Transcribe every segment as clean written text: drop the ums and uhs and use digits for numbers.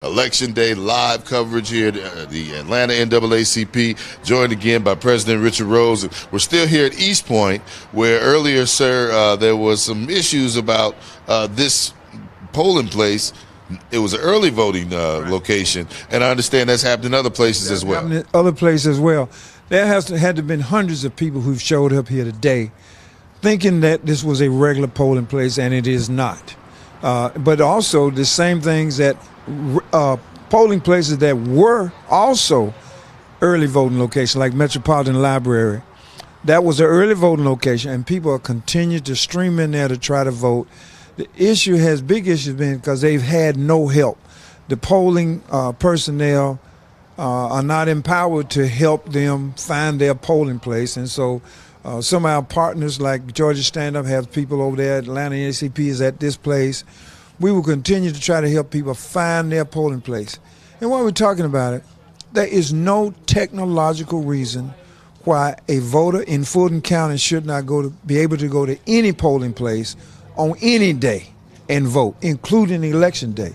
Election Day live coverage here at the Atlanta NAACP, joined again by President Richard Rose. We're still here at East Point, where earlier, sir, there was some issues about this polling place. It was an early voting location, and I understand that's happened in other places as well. In other places as well. There had to have been hundreds of people who've showed up here today thinking that this was a regular polling place, and it is not. But also the same things that polling places that were also early voting locations, like Metropolitan Library. That was an early voting location, and people are continuing to stream in there to try to vote. The issue has big issues been because they've had no help. The polling personnel are not empowered to help them find their polling place, and so some of our partners like Georgia Stand Up have people over there. Atlanta NAACP is at this place. We will continue to try to help people find their polling place. And while we're talking about it, there is no technological reason why a voter in Fulton County should not be able to go to any polling place on any day and vote, including Election Day.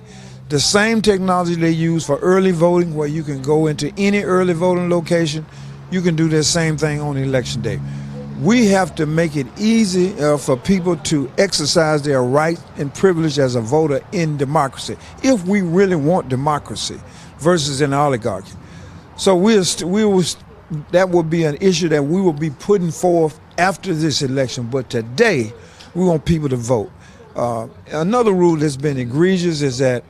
The same technology they use for early voting, where you can go into any early voting location, you can do the same thing on Election Day. We have to make it easy for people to exercise their right and privilege as a voter in democracy, if we really want democracy versus an oligarchy. So that will be an issue that we will be putting forth after this election. But today, we want people to vote. Another rule that's been egregious is that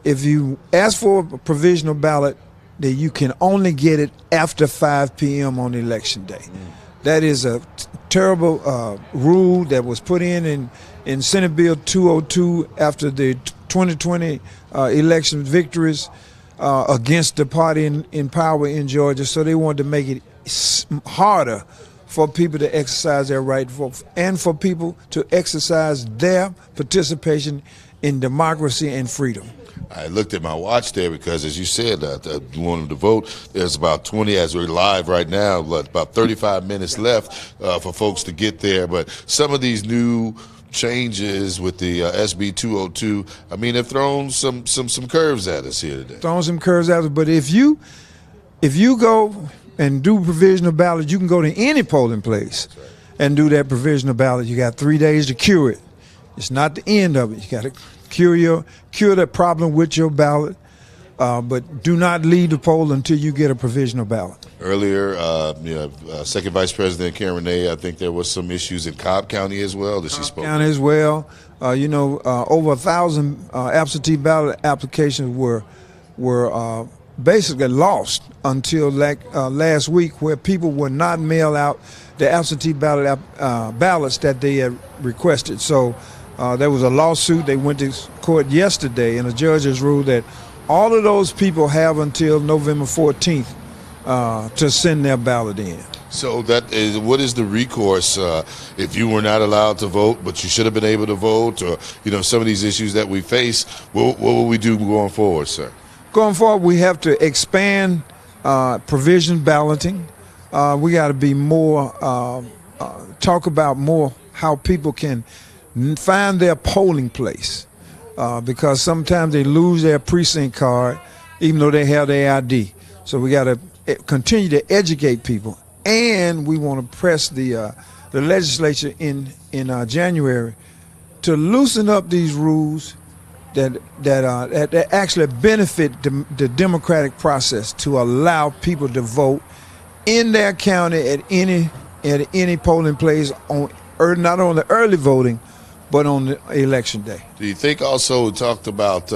if you ask for a provisional ballot, that you can only get it after 5 p.m. on Election Day. That is a terrible rule that was put in Senate Bill 202 after the 2020 election victories against the party in power in Georgia. So they wanted to make it harder for people to exercise their right and for people to exercise their participation in democracy and freedom. I looked at my watch there because, as you said, you wanted to vote. There's about 20, as we're live right now, about 35 minutes left for folks to get there. But some of these new changes with the SB 202, I mean, they've thrown some curves at us here today. Thrown some curves at us, but if you go and do provisional ballot, you can go to any polling place and do that provisional ballot. You got 3 days to cure it. It's not the end of it. You got to cure that problem with your ballot, but do not leave the poll until you get a provisional ballot. Earlier, Second Vice President Karen Renee, I think there was some issues in Cobb County as well that she spoke. County as well. Over 1,000 absentee ballot applications were basically lost until last week, where people would not mail out the absentee ballot ballots that they had requested. So there was a lawsuit. They went to court yesterday, and the judge has ruled that all of those people have until November 14th to send their ballot in. So what is the recourse if you were not allowed to vote, but you should have been able to vote, or some of these issues that we face? What will we do going forward, sir? Going forward, we have to expand provision balloting. We got to be more talk about more how people can find their polling place, because sometimes they lose their precinct card even though they have their ID. So we got to continue to educate people, and we want to press the legislature in January to loosen up these rules that actually benefit the democratic process, to allow people to vote in their county at any polling place not on the early voting, but on the Election Day. Do you think also, we talked about,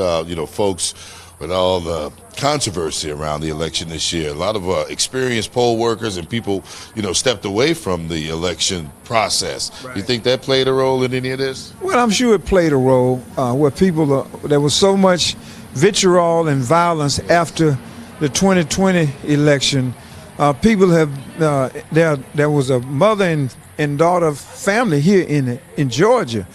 folks with all the controversy around the election this year, a lot of experienced poll workers and people, stepped away from the election process. Right. Do you think that played a role in any of this? Well, I'm sure it played a role where there was so much vitriol and violence after the 2020 election. People have, there was a mother and daughter family here in Georgia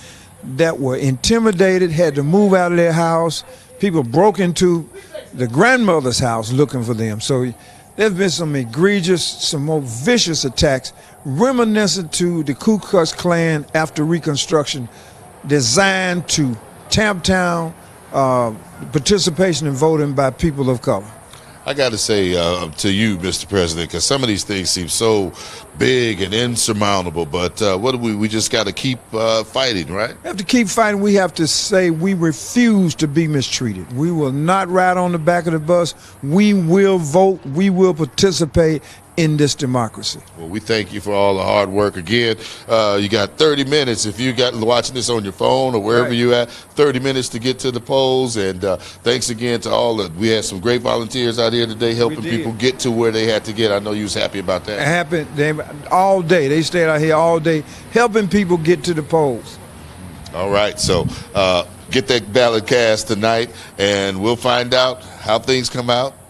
that were intimidated, had to move out of their house. People broke into the grandmother's house looking for them. So there's been some egregious, some more vicious attacks reminiscent to the Ku Klux Klan after Reconstruction, designed to tamp down participation in voting by people of color. I got to say to you, Mr. President, because some of these things seem so big and insurmountable, but what do we just got to keep fighting, right? We have to keep fighting. We have to say we refuse to be mistreated. We will not ride on the back of the bus. We will vote. We will participate in this democracy. Well, we thank you for all the hard work again. You got 30 minutes if you got watching this on your phone or wherever you at. 30 minutes to get to the polls, and thanks again to all. We had some great volunteers out here today helping people get to where they had to get. I know you was happy about that. They all day. They stayed out here all day helping people get to the polls. All right, so get that ballot cast tonight, and we'll find out how things come out